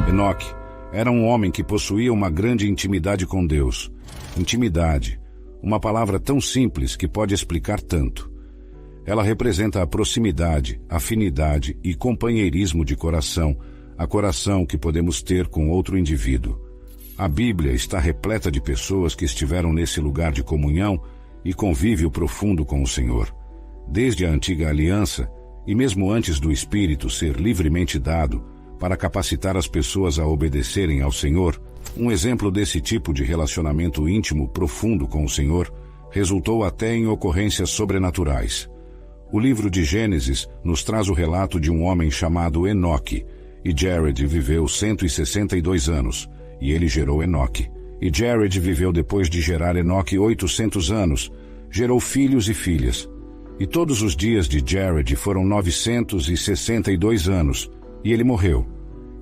Enoque era um homem que possuía uma grande intimidade com Deus. Intimidade, uma palavra tão simples que pode explicar tanto. Ela representa a proximidade, afinidade e companheirismo de coração, a coração que podemos ter com outro indivíduo. A Bíblia está repleta de pessoas que estiveram nesse lugar de comunhão e convívio profundo com o Senhor. Desde a antiga aliança, e mesmo antes do Espírito ser livremente dado para capacitar as pessoas a obedecerem ao Senhor, um exemplo desse tipo de relacionamento íntimo profundo com o Senhor resultou até em ocorrências sobrenaturais. O livro de Gênesis nos traz o relato de um homem chamado Enoque, e Jared viveu 162 anos, e ele gerou Enoque. E Jared viveu depois de gerar Enoque 800 anos, gerou filhos e filhas. E todos os dias de Jared foram 962 anos, e ele morreu.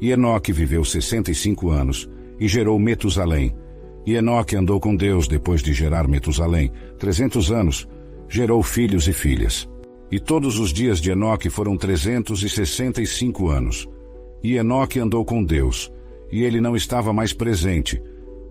E Enoque viveu 65 anos, e gerou Metusalém. E Enoque andou com Deus depois de gerar Metusalém, 300 anos, gerou filhos e filhas. E todos os dias de Enoque foram 365 anos. E Enoque andou com Deus, e ele não estava mais presente,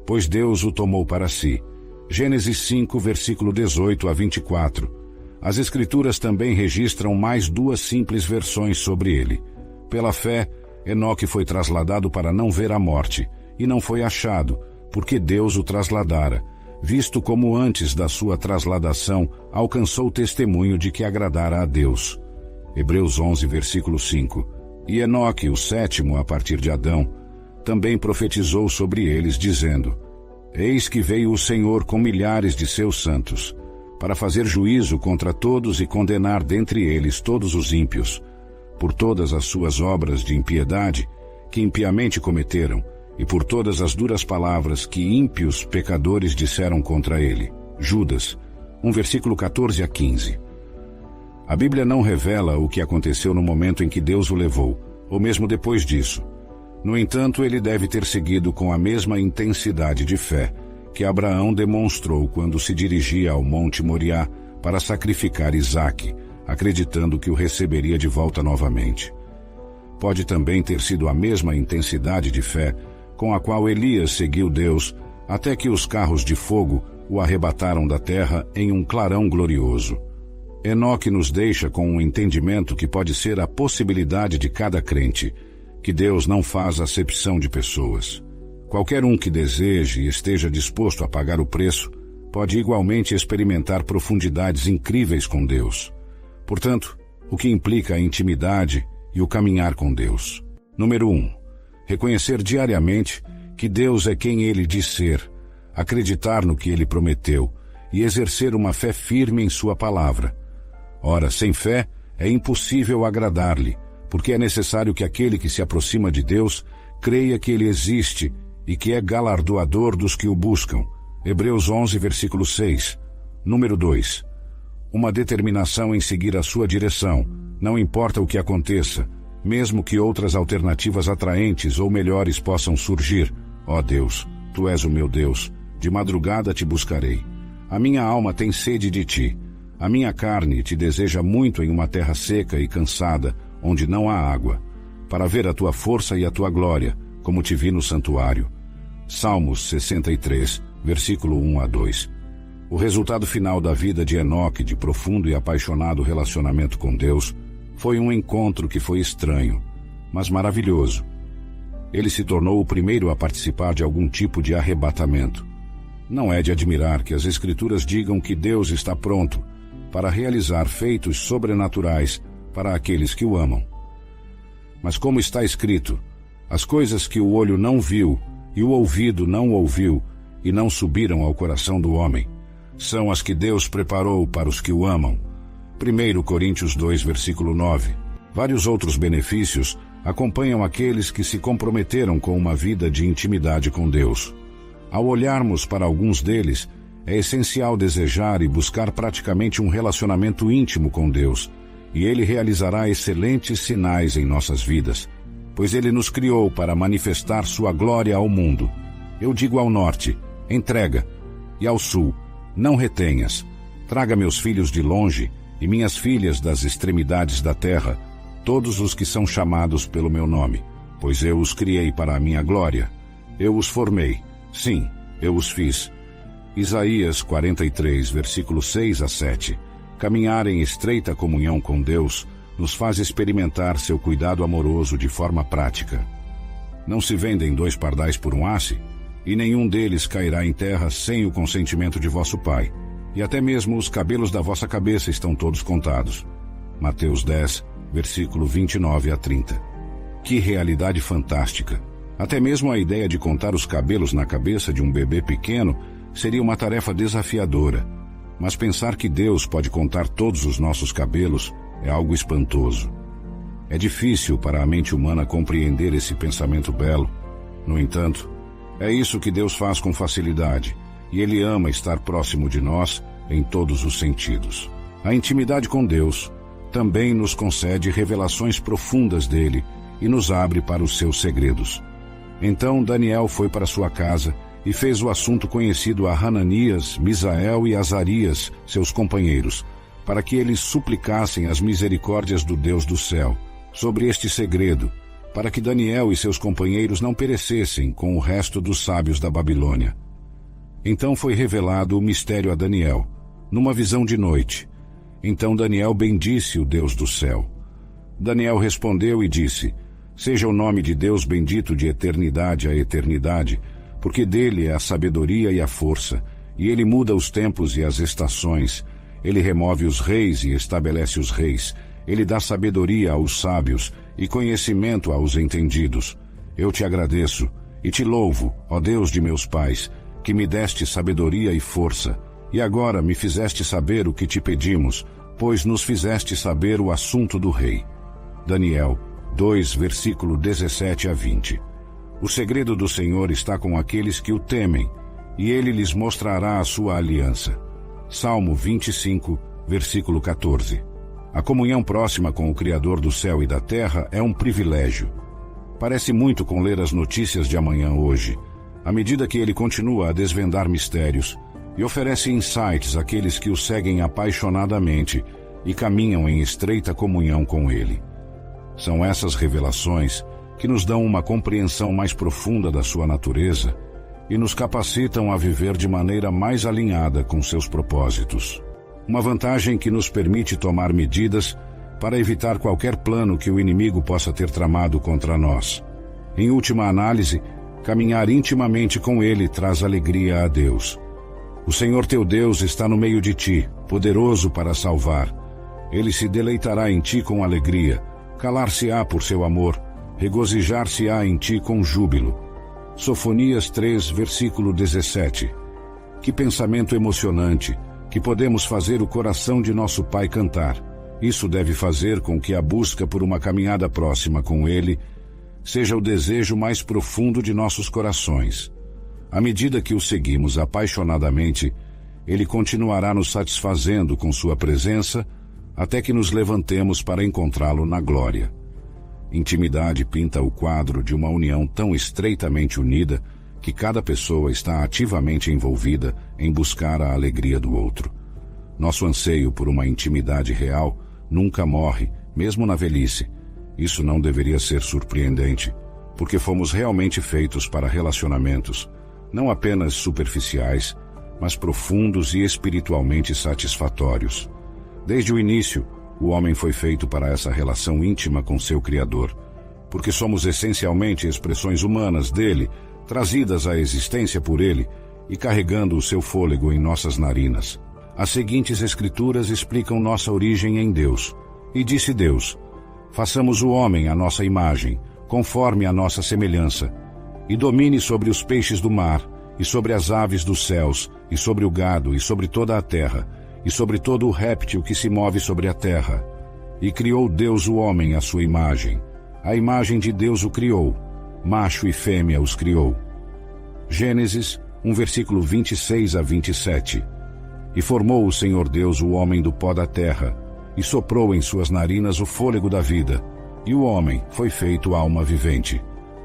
pois Deus o tomou para si. Gênesis 5, versículo 18 a 24. As Escrituras também registram mais duas simples versões sobre ele. Pela fé, Enoque foi trasladado para não ver a morte, e não foi achado, porque Deus o trasladara, visto como antes da sua trasladação alcançou o testemunho de que agradara a Deus. Hebreus 11, versículo 5. E Enoque, o sétimo a partir de Adão, também profetizou sobre eles, dizendo: Eis que veio o Senhor com milhares de seus santos, para fazer juízo contra todos e condenar dentre eles todos os ímpios, por todas as suas obras de impiedade que impiamente cometeram, e por todas as duras palavras que ímpios pecadores disseram contra ele. Judas 1, versículo 14 a 15. A Bíblia não revela o que aconteceu no momento em que Deus o levou, ou mesmo depois disso. No entanto, ele deve ter seguido com a mesma intensidade de fé que Abraão demonstrou quando se dirigia ao Monte Moriá para sacrificar Isaque, acreditando que o receberia de volta novamente. Pode também ter sido a mesma intensidade de fé com a qual Elias seguiu Deus até que os carros de fogo o arrebataram da terra em um clarão glorioso. Enoque nos deixa com um entendimento que pode ser a possibilidade de cada crente, que Deus não faz acepção de pessoas. Qualquer um que deseje e esteja disposto a pagar o preço pode igualmente experimentar profundidades incríveis com Deus. Portanto, o que implica a intimidade e o caminhar com Deus. Número 1. Reconhecer diariamente que Deus é quem Ele diz ser, acreditar no que Ele prometeu e exercer uma fé firme em Sua palavra. Ora, sem fé é impossível agradar-lhe, porque é necessário que aquele que se aproxima de Deus creia que Ele existe e que é galardoador dos que o buscam. Hebreus 11, versículo 6. Número 2. Uma determinação em seguir a sua direção, não importa o que aconteça, mesmo que outras alternativas atraentes ou melhores possam surgir. Ó Deus, Tu és o meu Deus, de madrugada te buscarei. A minha alma tem sede de Ti. A minha carne te deseja muito em uma terra seca e cansada, onde não há água, para ver a Tua força e a Tua glória, como te vi no santuário. Salmos 63, versículo 1 a 2. O resultado final da vida de Enoque, de profundo e apaixonado relacionamento com Deus, foi um encontro que foi estranho, mas maravilhoso. Ele se tornou o primeiro a participar de algum tipo de arrebatamento. Não é de admirar que as Escrituras digam que Deus está pronto para realizar feitos sobrenaturais para aqueles que o amam. Mas como está escrito, as coisas que o olho não viu e o ouvido não ouviu e não subiram ao coração do homem, são as que Deus preparou para os que o amam. 1 Coríntios 2, versículo 9. Vários outros benefícios acompanham aqueles que se comprometeram com uma vida de intimidade com Deus. Ao olharmos para alguns deles, é essencial desejar e buscar praticamente um relacionamento íntimo com Deus, e Ele realizará excelentes sinais em nossas vidas, pois Ele nos criou para manifestar Sua glória ao mundo. Eu digo ao norte, entrega, e ao sul, não retenhas. Traga meus filhos de longe e minhas filhas das extremidades da terra, todos os que são chamados pelo meu nome. Pois eu os criei para a minha glória. Eu os formei. Sim, eu os fiz. Isaías 43, versículos 6 a 7. Caminhar em estreita comunhão com Deus nos faz experimentar seu cuidado amoroso de forma prática. Não se vendem 2 pardais por um asse, e nenhum deles cairá em terra sem o consentimento de vosso Pai. E até mesmo os cabelos da vossa cabeça estão todos contados. Mateus 10, versículo 29 a 30. Que realidade fantástica! Até mesmo a ideia de contar os cabelos na cabeça de um bebê pequeno seria uma tarefa desafiadora. Mas pensar que Deus pode contar todos os nossos cabelos é algo espantoso. É difícil para a mente humana compreender esse pensamento belo. No entanto, é isso que Deus faz com facilidade, e Ele ama estar próximo de nós em todos os sentidos. A intimidade com Deus também nos concede revelações profundas dele e nos abre para os seus segredos. Então Daniel foi para sua casa e fez o assunto conhecido a Hananias, Misael e Azarias, seus companheiros, para que eles suplicassem as misericórdias do Deus do céu sobre este segredo, para que Daniel e seus companheiros não perecessem com o resto dos sábios da Babilônia. Então foi revelado o mistério a Daniel, numa visão de noite. Então Daniel bendisse o Deus do céu. Daniel respondeu e disse: Seja o nome de Deus bendito de eternidade a eternidade, porque dele é a sabedoria e a força, e ele muda os tempos e as estações. Ele remove os reis e estabelece os reis. Ele dá sabedoria aos sábios e conhecimento aos entendidos. Eu te agradeço e te louvo, ó Deus de meus pais, que me deste sabedoria e força, e agora me fizeste saber o que te pedimos, pois nos fizeste saber o assunto do rei. Daniel 2, versículo 17 a 20. O segredo do Senhor está com aqueles que o temem, e ele lhes mostrará a sua aliança. Salmo 25, versículo 14. A comunhão próxima com o Criador do céu e da terra é um privilégio. Parece muito com ler as notícias de amanhã hoje, à medida que ele continua a desvendar mistérios e oferece insights àqueles que o seguem apaixonadamente e caminham em estreita comunhão com ele. São essas revelações que nos dão uma compreensão mais profunda da sua natureza e nos capacitam a viver de maneira mais alinhada com seus propósitos. Uma vantagem que nos permite tomar medidas para evitar qualquer plano que o inimigo possa ter tramado contra nós. Em última análise, caminhar intimamente com ele traz alegria a Deus. O Senhor teu Deus está no meio de ti, poderoso para salvar. Ele se deleitará em ti com alegria, calar-se-á por seu amor, regozijar-se-á em ti com júbilo. Sofonias 3, versículo 17. Que pensamento emocionante, que podemos fazer o coração de nosso Pai cantar. Isso deve fazer com que a busca por uma caminhada próxima com Ele seja o desejo mais profundo de nossos corações. À medida que o seguimos apaixonadamente, Ele continuará nos satisfazendo com sua presença até que nos levantemos para encontrá-lo na glória. Intimidade pinta o quadro de uma união tão estreitamente unida que cada pessoa está ativamente envolvida em buscar a alegria do outro. Nosso anseio por uma intimidade real nunca morre, mesmo na velhice. Isso não deveria ser surpreendente, porque fomos realmente feitos para relacionamentos, não apenas superficiais, mas profundos e espiritualmente satisfatórios. Desde o início, o homem foi feito para essa relação íntima com seu Criador, porque somos essencialmente expressões humanas dele, trazidas à existência por ele e carregando o seu fôlego em nossas narinas. As seguintes escrituras explicam nossa origem em Deus. E disse Deus: façamos o homem à nossa imagem, conforme a nossa semelhança, e domine sobre os peixes do mar, e sobre as aves dos céus, e sobre o gado, e sobre toda a terra, e sobre todo o réptil que se move sobre a terra. E criou Deus o homem à sua imagem. A imagem de Deus o criou. Macho e fêmea os criou. Gênesis 1, versículo 26 a 27. E formou o Senhor Deus o homem do pó da terra, e soprou em suas narinas o fôlego da vida, e o homem foi feito alma vivente.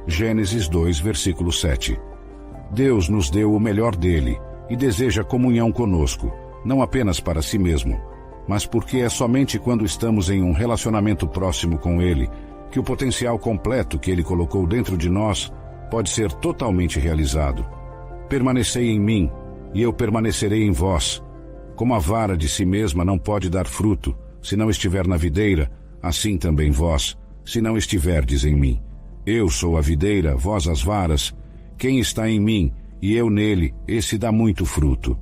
Gênesis 2, versículo 7. Deus nos deu o melhor dele, e deseja comunhão conosco, não apenas para si mesmo, mas porque é somente quando estamos em um relacionamento próximo com ele que o potencial completo que Ele colocou dentro de nós pode ser totalmente realizado. Permanecei em mim, e eu permanecerei em vós. Como a vara de si mesma não pode dar fruto, se não estiver na videira, assim também vós, se não estiverdes em mim. Eu sou a videira, vós as varas. Quem está em mim, e eu nele, esse dá muito fruto.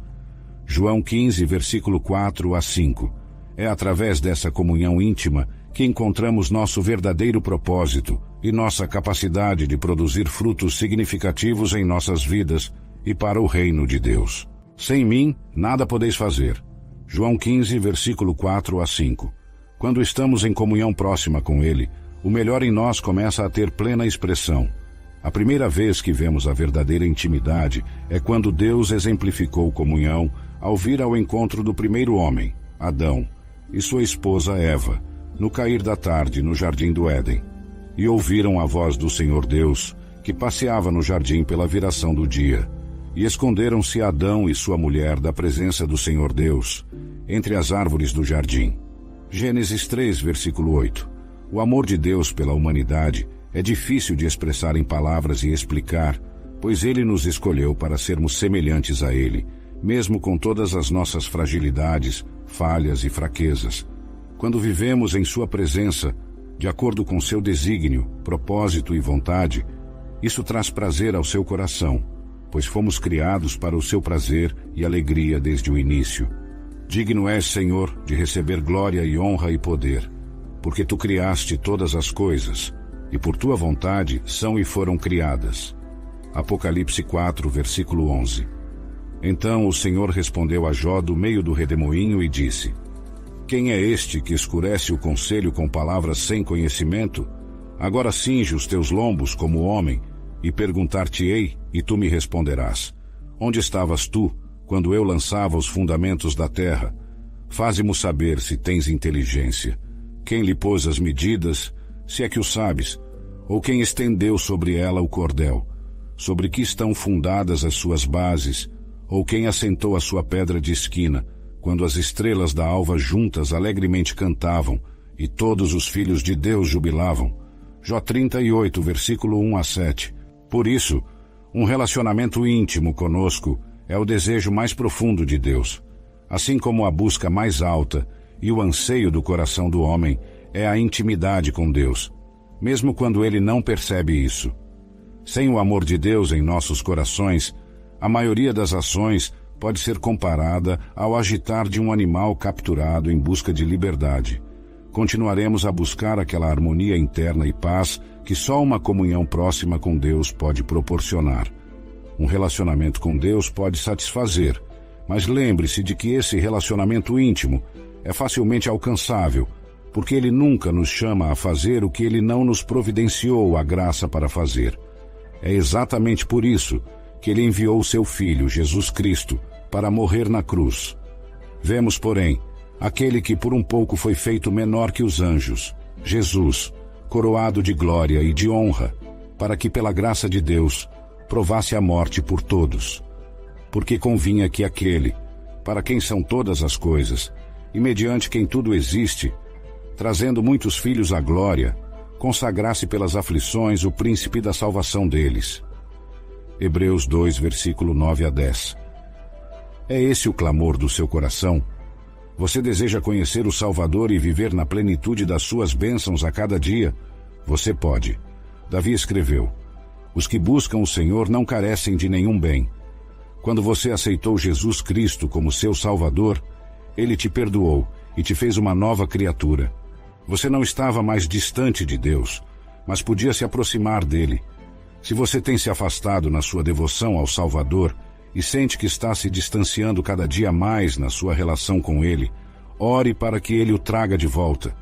João 15, versículo 4 a 5. É através dessa comunhão íntima que encontramos nosso verdadeiro propósito e nossa capacidade de produzir frutos significativos em nossas vidas e para o reino de Deus. Sem mim, nada podeis fazer. João 15, versículo 4 a 5. Quando estamos em comunhão próxima com Ele, o melhor em nós começa a ter plena expressão. A primeira vez que vemos a verdadeira intimidade é quando Deus exemplificou comunhão ao vir ao encontro do primeiro homem, Adão, e sua esposa Eva, no cair da tarde no jardim do Éden. E ouviram a voz do Senhor Deus, que passeava no jardim pela viração do dia. E esconderam-se Adão e sua mulher da presença do Senhor Deus, entre as árvores do jardim. Gênesis 3, versículo 8. O amor de Deus pela humanidade é difícil de expressar em palavras e explicar, pois Ele nos escolheu para sermos semelhantes a Ele, mesmo com todas as nossas fragilidades, falhas e fraquezas. Quando vivemos em Sua presença, de acordo com seu desígnio, propósito e vontade, isso traz prazer ao seu coração, pois fomos criados para o seu prazer e alegria desde o início. Digno és, Senhor, de receber glória e honra e poder, porque Tu criaste todas as coisas, e por Tua vontade são e foram criadas. Apocalipse 4, versículo 11. Então o Senhor respondeu a Jó do meio do redemoinho e disse: Quem é este que escurece o conselho com palavras sem conhecimento? Agora cinge os teus lombos como homem, e perguntar-te-ei, e tu me responderás. Onde estavas tu, quando eu lançava os fundamentos da terra? Faze-mo saber se tens inteligência. Quem lhe pôs as medidas, se é que o sabes? Ou quem estendeu sobre ela o cordel? Sobre que estão fundadas as suas bases? Ou quem assentou a sua pedra de esquina, quando as estrelas da alva juntas alegremente cantavam, e todos os filhos de Deus jubilavam? Jó 38, versículo 1 a 7. Por isso, um relacionamento íntimo conosco é o desejo mais profundo de Deus, assim como a busca mais alta e o anseio do coração do homem é a intimidade com Deus, mesmo quando ele não percebe isso. Sem o amor de Deus em nossos corações, a maioria das ações pode ser comparada ao agitar de um animal capturado em busca de liberdade. Continuaremos a buscar aquela harmonia interna e paz que só uma comunhão próxima com Deus pode proporcionar. Um relacionamento com Deus pode satisfazer, mas lembre-se de que esse relacionamento íntimo é facilmente alcançável, porque Ele nunca nos chama a fazer o que Ele não nos providenciou a graça para fazer. É exatamente por isso que Ele enviou o seu Filho, Jesus Cristo, para morrer na cruz. Vemos, porém, aquele que por um pouco foi feito menor que os anjos, Jesus, coroado de glória e de honra, para que pela graça de Deus provasse a morte por todos. Porque convinha que aquele, para quem são todas as coisas, e mediante quem tudo existe, trazendo muitos filhos à glória, consagrasse pelas aflições o príncipe da salvação deles. Hebreus 2, versículo 9 a 10. É esse o clamor do seu coração? Você deseja conhecer o Salvador e viver na plenitude das suas bênçãos a cada dia? Você pode. Davi escreveu: Os que buscam o Senhor não carecem de nenhum bem. Quando você aceitou Jesus Cristo como seu Salvador, Ele te perdoou e te fez uma nova criatura. Você não estava mais distante de Deus, mas podia se aproximar dele. Se você tem se afastado na sua devoção ao Salvador e sente que está se distanciando cada dia mais na sua relação com Ele, ore para que Ele o traga de volta.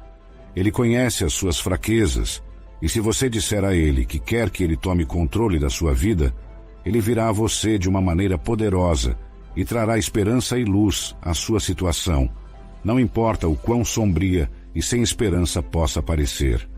Ele conhece as suas fraquezas, e se você disser a Ele que quer que Ele tome controle da sua vida, Ele virá a você de uma maneira poderosa e trará esperança e luz à sua situação, não importa o quão sombria e sem esperança possa parecer.